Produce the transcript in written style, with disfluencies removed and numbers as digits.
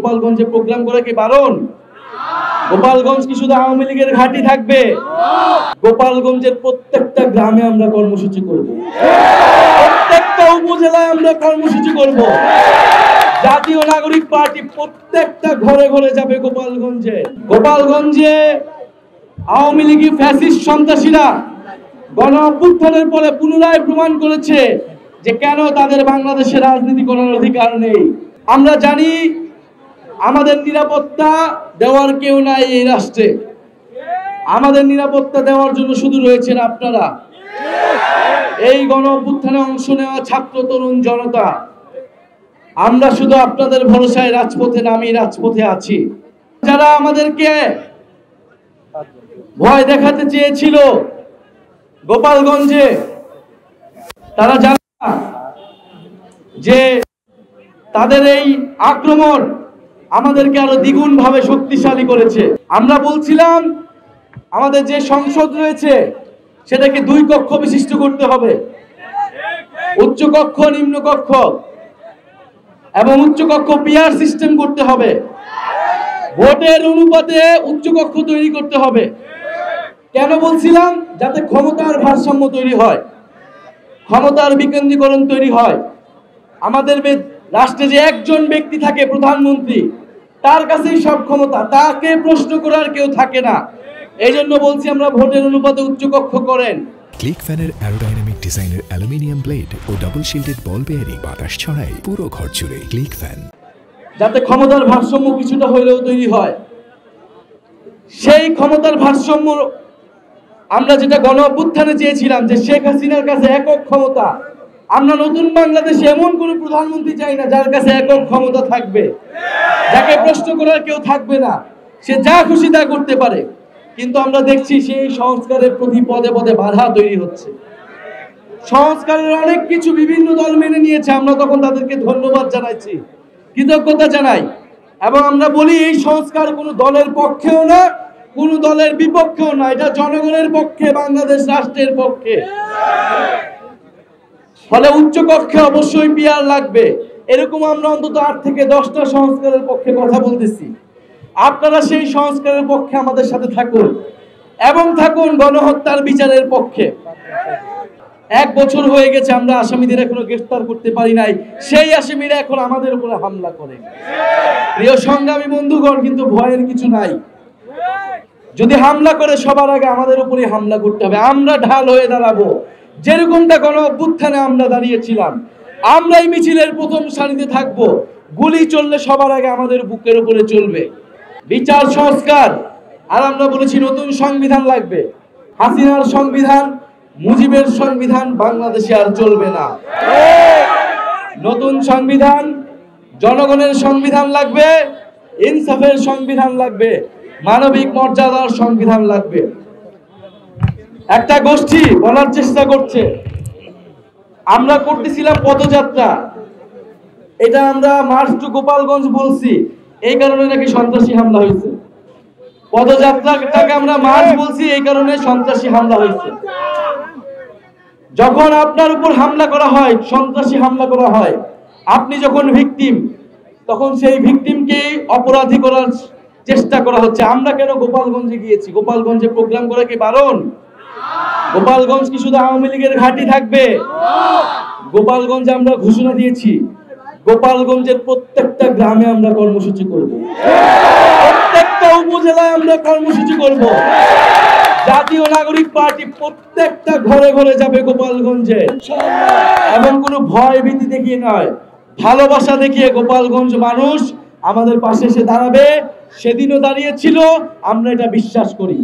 গোপালগঞ্জে প্রোগ্রাম করা কি বারণ? গোপালগঞ্জ কি শুধু আওয়ামী লীগের ঘাঁটি থাকবে? গোপালগঞ্জের প্রত্যেকটা গ্রামে আমরা কর্মসূচি করব, প্রত্যেকটা উপজেলায় আমরা কর্মসূচি করব। জাতীয় নাগরিক পার্টি প্রত্যেকটা ঘরে ঘরে যাবে গোপালগঞ্জে। গোপালগঞ্জে আওয়ামী লীগী ফ্যাসিস্ট সন্ত্রাসীরা গণ অভ্যুত্থানের পরে পুনরায় প্রমাণ করেছে যে কেন তাদের বাংলাদেশে রাজনীতি করার অধিকার নেই। আমরা জানি আমাদের নিরাপত্তা দেওয়ার কেউ নাই এই রাষ্ট্রে। আমাদের নিরাপত্তা দেওয়ার জন্য শুধু রয়েছেন আপনারা, এই গণ অভ্যুত্থানে অংশ নেওয়া ছাত্র তরুণ জনতা। আমরা শুধু আপনাদের ভরসায় রাজপথে নামি, রাজপথে আছি। যারা আমাদেরকে ভয় দেখাতে চেয়েছিল গোপালগঞ্জে, তারা জানে না যে তাদের এই আক্রমণ আমাদেরকে আরো দ্বিগুণ ভাবে শক্তিশালী করেছে। আমরা বলছিলাম আমাদের যে সংসদ রয়েছে সেটাকে 2 কক্ষ বিশিষ্ট করতে হবে, উচ্চ কক্ষ, নিম্ন কক্ষ, এবং উচ্চ কক্ষ পিআর সিস্টেম করতে হবে। ভোটের অনুপাতে উচ্চ কক্ষ তৈরি করতে হবে। কেন বলছিলাম? যাতে ক্ষমতার ভারসাম্য তৈরি হয়, ক্ষমতার বিকেন্দ্রীকরণ তৈরি হয়। আমাদের রাষ্ট্রে যে একজন ব্যক্তি থাকে, প্রধানমন্ত্রী, তার কাছেই সব ক্ষমতা, তাকে প্রশ্ন করার কেউ থাকে না। এই জন্য বলছি আমরা ভোটের অনুপাতে উচ্চ কক্ষ করেন। ক্লিক ফ্যানের অ্যারোডাইনামিক ডিজাইনের aluminium blade O double shielded বল বেয়ারিং বাতাস ছড়ায় পুরো ঘর জুড়ে। ক্লিক ফ্যান, যাতে ক্ষমতার ভারসাম্য কিছুটা হইলেও তৈরি হয়। সেই ক্ষমতার ভারসাম্য আমরা যেটা গণ অভ্যুত্থানে চেয়েছিলাম, যে শেখ হাসিনার কাছে একক ক্ষমতা। আমরা নতুন বাংলাদেশে এমন কোন প্রধানমন্ত্রী চাই না যার কাছে একক ক্ষমতা থাকবে, যাকে প্রশ্ন করার কেউ থাকবে না, সে যা খুশি তা করতে পারে। কিন্তু আমরা দেখছি সেই সংস্কারের প্রতি পদে পদে বাধা তৈরি হচ্ছে। সংস্কারের অনেক কিছু বিভিন্ন দল মেনে নিয়েছে, আমরা তখন তাদেরকে ধন্যবাদ জানাইছি, কৃতজ্ঞতা জানাই, এবং আমরা বলি এই সংস্কার কোনো দলের পক্ষেও না, কোন দলের বিপক্ষেও না, এটা জনগণের পক্ষে, বাংলাদেশ রাষ্ট্রের পক্ষে। ফলে উচ্চ কক্ষে অবশ্যই পিআর লাগবে। এরকম আমরা অন্তত 8 থেকে 10টা সংস্কারের পক্ষে কথা বলতেছি। আপনারা সেই সংস্কারের পক্ষে আমাদের সাথে থাকুন, এবং থাকুন গণহত্যার বিচারের পক্ষে। 1 বছর হয়ে গেছে আমরা আসামিদের এখনো গ্রেফতার করতে পারি নাই, সেই আসামিরা এখন আমাদের উপরে হামলা করে। প্রিয় সংগ্রামী বন্ধুগণ, কিন্তু ভয়ের কিছু নাই। যদি হামলা করে সবার আগে আমাদের উপরে হামলা করতে হবে। আমরা ঢাল হয়ে দাঁড়াবো, যেরকমটা গণ অভ্যুত্থানে আমরা দাঁড়িয়েছিলাম। আমরাই মিছিলের প্রথম সারিতে থাকবো। গুলি চললে সবার আগে আমাদের বুকের উপরে চলবে। বিচার সংস্কার, আর আমরা বলেছি নতুন সংবিধান লাগবে। হাসিনার সংবিধান, মুজিবের সংবিধান বাংলাদেশে আর চলবে না। নতুন সংবিধান, জনগণের সংবিধান লাগবে, ইনসাফের সংবিধান লাগবে, মানবিক মর্যাদার সংবিধান লাগবে। একটা গোষ্ঠী বলার চেষ্টা করছে আমরা করতেছিলাম পদযাত্রা, এটা আমরা মার্চ টু গোপালগঞ্জ বলছি, এই কারণে নাকি সন্ত্রাসী হামলা হয়েছে। পদযাত্রাটাকে আমরা মার্চ বলছি, এই কারণে সন্ত্রাসী হামলা হয়েছে। যখন আপনার উপর হামলা করা হয়, সন্ত্রাসী হামলা করা হয়, আপনি যখন ভিকটিম, তখন সেই ভিকটিমকে অপরাধী করার চেষ্টা করা হচ্ছে। আমরা কেন গোপালগঞ্জে গিয়েছি? গোপালগঞ্জে প্রোগ্রাম করা কি বারণ? গোপালগঞ্জ কি শুধু আওয়ামী লীগের ঘাঁটি থাকবে? গোপালগঞ্জে আমরা ঘোষণা দিয়েছি গোপালগঞ্জের প্রত্যেকটা গ্রামে আমরা কর্মসূচি করব, প্রত্যেকটা উপজেলায় আমরা কর্মসূচি করব। জাতীয় নাগরিক পার্টি প্রত্যেকটা ঘরে ঘরে যাবে গোপালগঞ্জে, এবং কোনো ভয় ভীতি দেখিয়ে নয়, ভালোবাসা দেখিয়ে গোপালগঞ্জ মানুষ আমাদের পাশে এসে দাঁড়াবে। সেদিনও দাঁড়িয়েছিল, আমরা এটা বিশ্বাস করি।